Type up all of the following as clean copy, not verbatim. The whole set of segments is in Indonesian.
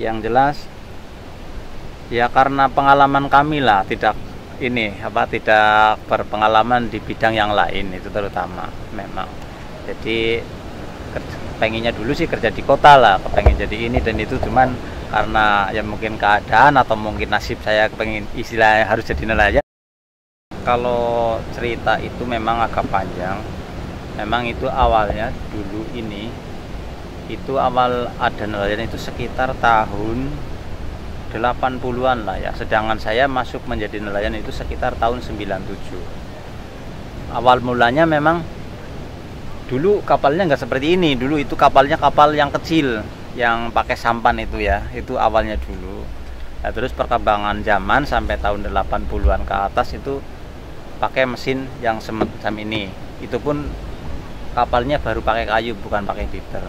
Yang jelas ya karena pengalaman kami lah, tidak berpengalaman di bidang yang lain itu terutama memang. Jadi pengennya dulu sih kerja di kota lah, kepengen jadi ini dan itu, cuman karena ya mungkin keadaan atau mungkin nasib saya pengen istilahnya harus jadi nelayan. Kalau cerita itu memang agak panjang. Memang itu awalnya dulu itu awal ada nelayan itu sekitar tahun 80-an lah ya. Sedangkan saya masuk menjadi nelayan itu sekitar tahun 97. Awal mulanya memang dulu kapalnya nggak seperti ini. Dulu itu kapalnya kapal yang kecil, yang pakai sampan itu ya. Itu awalnya dulu. Nah, terus perkembangan zaman sampai tahun 80-an ke atas itu pakai mesin yang semacam ini. Itu pun kapalnya baru pakai kayu, bukan pakai fiber.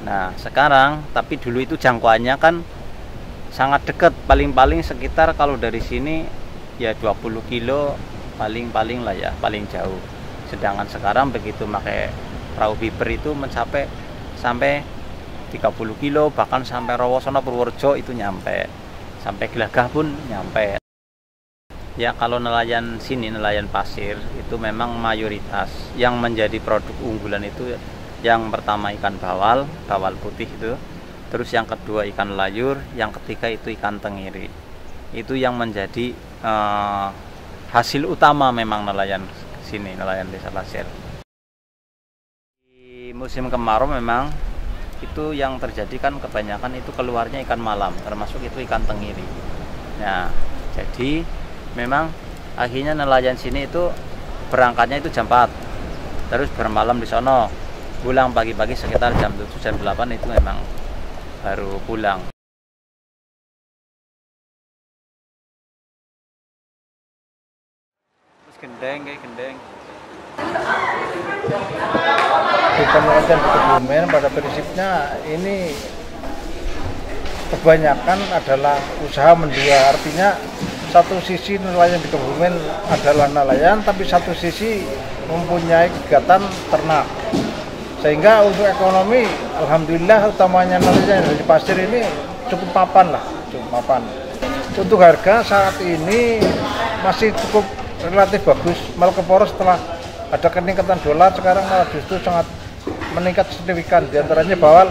Nah, sekarang tapi dulu itu jangkauannya kan sangat dekat, paling-paling sekitar kalau dari sini ya 20 kilo paling-paling lah ya, paling jauh. Sedangkan sekarang begitu pakai perahu fiber itu mencapai sampai 30 kilo, bahkan sampai Rawasono Purworejo itu nyampe, sampai Gelagah pun nyampe. Ya kalau nelayan sini, nelayan pasir itu memang mayoritas yang menjadi produk unggulan itu yang pertama ikan bawal putih itu. Terus yang kedua ikan layur, yang ketiga itu ikan tenggiri. Itu yang menjadi hasil utama memang nelayan sini, nelayan Desa Pasir. Di musim kemarau memang itu yang terjadi kan kebanyakan itu keluarnya ikan malam, termasuk itu ikan tenggiri. Nah, jadi memang akhirnya nelayan sini itu berangkatnya itu jam 4. Terus bermalam di sono. Pulang pagi-pagi sekitar jam 7 jam 8 itu memang baru pulang. Terus gendeng kayak gendeng. Kita nelayan di Kebumen pada prinsipnya ini kebanyakan adalah usaha mendua. Artinya satu sisi nelayan di Kebumen adalah nelayan, tapi satu sisi mempunyai kegiatan ternak. Sehingga untuk ekonomi, alhamdulillah utamanya nelayan di pasir ini cukup mapan lah, cukup mapan. Untuk harga saat ini masih cukup relatif bagus. Malah Keporo setelah ada keningkatan dolar sekarang malah justru sangat meningkat signifikan. Di antaranya bawal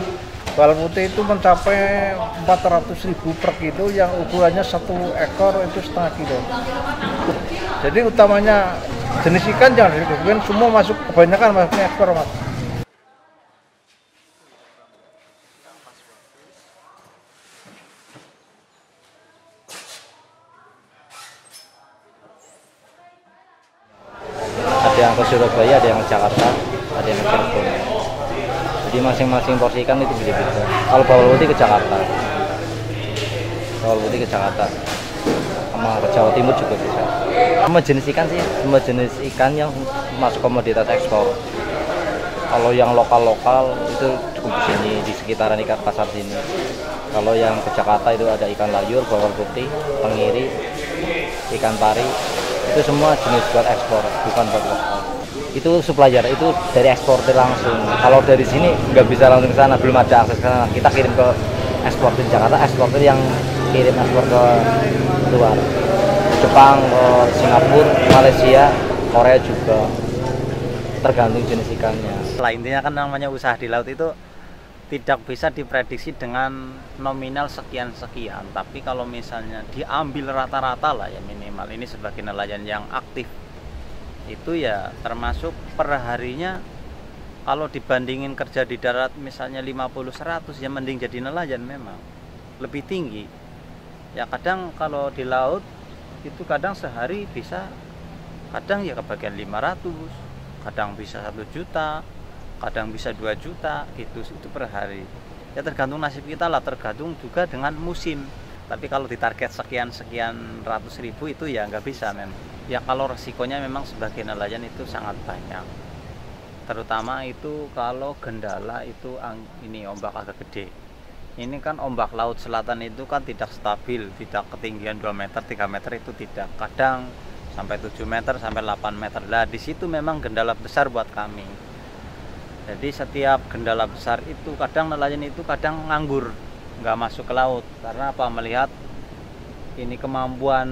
putih itu mencapai 400.000 per kilo, yang ukurannya 1 ekor itu setengah kilo. Jadi utamanya jenis ikan yang dari Kebumen semua masuk, kebanyakan masuknya ekspor, Mas. Ada yang ke Surabaya, ada yang ke Jakarta, ada yang ke Cirebon. Jadi masing-masing porsi ikan itu beda-beda. Kalau bawal putih ke Jakarta, sama ke Jawa Timur juga bisa. Semua jenis ikan sih, semua jenis ikan yang masuk komoditas ekspor. Kalau yang lokal-lokal itu cukup di sini, di sekitaran ikan pasar sini. Kalau yang ke Jakarta itu ada ikan layur, bawal putih, tenggiri, ikan pari. Itu semua jenis buat ekspor, bukan buat lokal. Itu supplier, itu dari eksportir langsung. Kalau dari sini nggak bisa langsung ke sana, belum ada akses ke sana. Kita kirim ke eksportir Jakarta, eksportir yang kirim ekspor ke luar, Jepang, ke Singapura, Malaysia, Korea juga. Tergantung jenis ikannya. Lah intinya kan namanya usaha di laut itu tidak bisa diprediksi dengan nominal sekian-sekian, tapi kalau misalnya diambil rata-rata lah ya minimal ini sebagai nelayan yang aktif itu ya termasuk per harinya kalau dibandingin kerja di darat misalnya 50-100 ya mending jadi nelayan, memang lebih tinggi ya. Kadang kalau di laut itu kadang sehari bisa, kadang ya kebagian 500, kadang bisa 1 juta, kadang bisa 2 juta gitu, itu per hari ya, tergantung nasib kita lah, tergantung juga dengan musim. Tapi kalau ditarget sekian ratus ribu itu ya nggak bisa memang ya. Kalau resikonya memang sebagai nelayan itu sangat banyak, terutama itu kalau gendala itu ini ombak agak gede. Ini kan ombak laut selatan itu kan tidak stabil, tidak ketinggian 2 meter 3 meter itu tidak, kadang sampai 7 meter sampai 8 meter lah. Di situ memang gendala besar buat kami. Jadi setiap gendala besar itu kadang nelayan itu kadang nganggur nggak masuk ke laut. Karena apa? Melihat ini kemampuan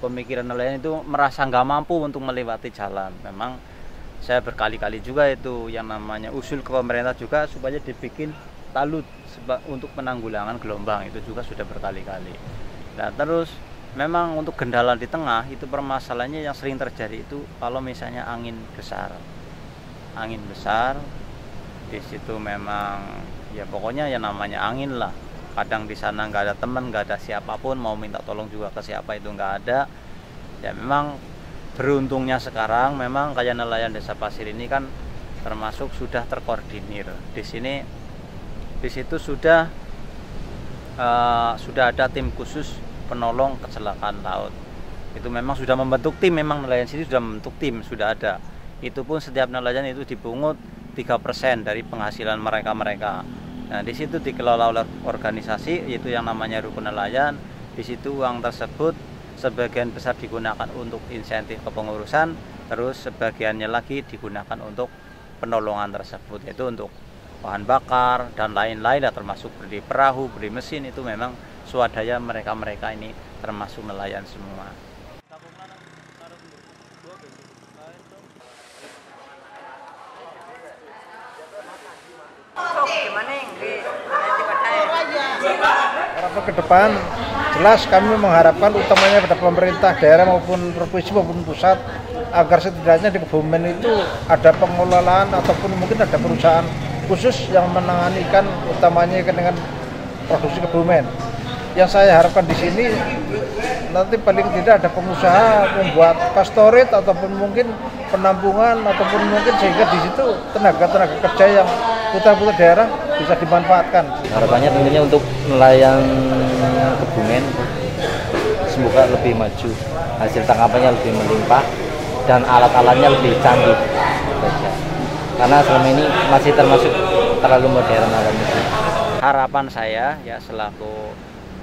pemikiran nelayan itu merasa nggak mampu untuk melewati jalan. Memang saya berkali-kali juga itu yang namanya usul ke pemerintah juga supaya dibikin talut untuk penanggulangan gelombang, itu juga sudah berkali-kali. Nah terus memang untuk kendala di tengah itu permasalahannya yang sering terjadi itu kalau misalnya angin besar di situ memang ya pokoknya yang namanya angin lah. Kadang di sana nggak ada teman, nggak ada siapapun, mau minta tolong juga ke siapa itu nggak ada. Ya memang beruntungnya sekarang memang kayak nelayan Desa Pasir ini kan termasuk sudah terkoordinir. Di situ sudah ada tim khusus penolong kecelakaan laut. Itu memang sudah membentuk tim, memang nelayan sini sudah membentuk tim, sudah ada. Itu pun setiap nelayan itu dipungut 3% dari penghasilan mereka. Nah, di situ dikelola oleh organisasi yaitu yang namanya Rukun Nelayan. Di situ uang tersebut sebagian besar digunakan untuk insentif kepengurusan, terus sebagiannya lagi digunakan untuk penolongan tersebut, yaitu untuk bahan bakar dan lain-lain, termasuk beli perahu, beli mesin. Itu memang swadaya mereka ini termasuk nelayan semua. Harapan ke depan jelas kami mengharapkan utamanya pada pemerintah daerah maupun provinsi maupun pusat agar setidaknya di Kebumen itu ada pengelolaan ataupun mungkin ada perusahaan khusus yang menangani ikan utamanya dengan produksi Kebumen. Yang saya harapkan di sini nanti paling tidak ada pengusaha membuat pastorit ataupun mungkin penampungan ataupun mungkin sehingga di situ tenaga kerja yang putar-putar daerah bisa dimanfaatkan. Harapannya tentunya untuk nelayan Kebumen semoga lebih maju, hasil tangkapannya lebih melimpah dan alat-alatnya lebih canggih saja. Karena selama ini masih termasuk terlalu modern alatnya. Harapan saya ya selaku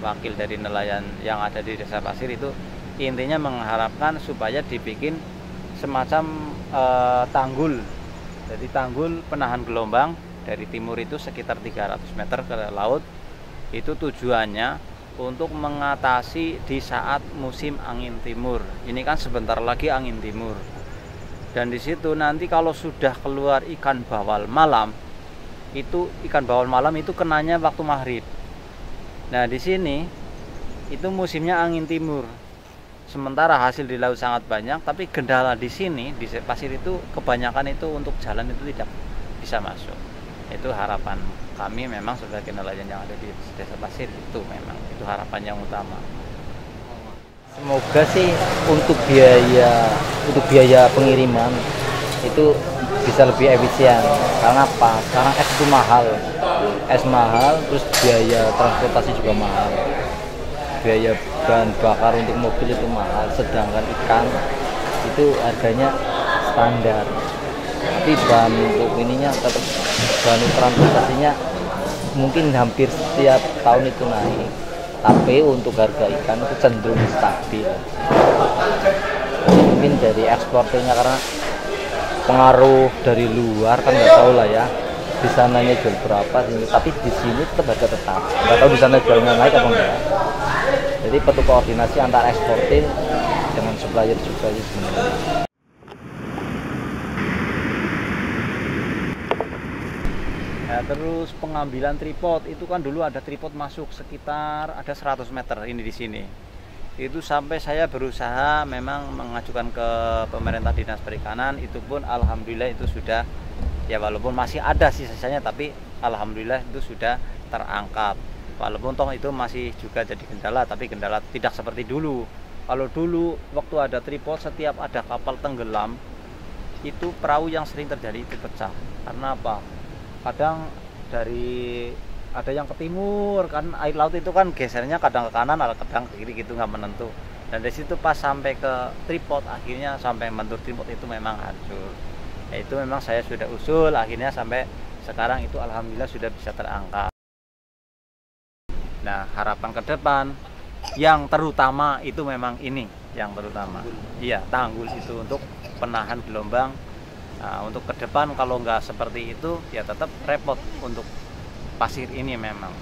wakil dari nelayan yang ada di Desa Pasir itu intinya mengharapkan supaya dibikin semacam tanggul. Jadi tanggul penahan gelombang dari timur itu sekitar 300 meter ke laut. Itu tujuannya untuk mengatasi di saat musim angin timur. Ini kan sebentar lagi angin timur. Dan di situ nanti kalau sudah keluar ikan bawal malam, itu kenanya waktu maghrib. Nah di sini itu musimnya angin timur. Sementara hasil di laut sangat banyak, tapi kendala di sini di Pasir itu kebanyakan itu untuk jalan itu tidak bisa masuk. Itu harapan kami memang sebagai nelayan yang ada di Desa Pasir, itu memang itu harapan yang utama. Semoga sih untuk biaya pengiriman itu bisa lebih efisien. Karena apa? Sekarang es mahal, terus biaya transportasi juga mahal, biaya bahan bakar untuk mobil itu mahal, sedangkan ikan itu harganya standar. Tapi bahan untuk ininya tetap, bahan transportasinya mungkin hampir setiap tahun itu naik, tapi untuk harga ikan itu cenderung stabil. Mungkin dari ekspornya karena pengaruh dari luar kan nggak tahu lah ya, di sananya jual berapa sih, tapi di sini tetap harga tetap, nggak tahu di sana jualnya naik apa enggak. Jadi perlu koordinasi antara eksportir dengan supplier juga sih sebenarnya. Ya, terus pengambilan tripod itu kan dulu ada tripod masuk sekitar ada 100 meter ini di sini. Itu sampai saya berusaha memang mengajukan ke pemerintah dinas perikanan, itu pun alhamdulillah itu sudah ya walaupun masih ada sisanya tapi alhamdulillah itu sudah terangkat. Walaupun toh itu masih juga jadi kendala, tapi kendala tidak seperti dulu. Kalau dulu waktu ada tripod setiap ada kapal tenggelam itu perahu yang sering terjadi itu pecah. Karena apa? Kadang dari ada yang ke timur kan, air laut itu kan gesernya kadang ke kanan atau kadang ke kiri gitu, nggak menentu. Dan dari situ pas sampai ke tripod akhirnya sampai mentur tripod itu memang hancur. Ya, itu memang saya sudah usul akhirnya sampai sekarang itu alhamdulillah sudah bisa terangkat. Nah harapan ke depan yang terutama itu memang ini yang terutama, iya tanggul itu untuk penahan gelombang. Nah, untuk ke depan kalau nggak seperti itu ya tetap repot untuk Pasir ini memang.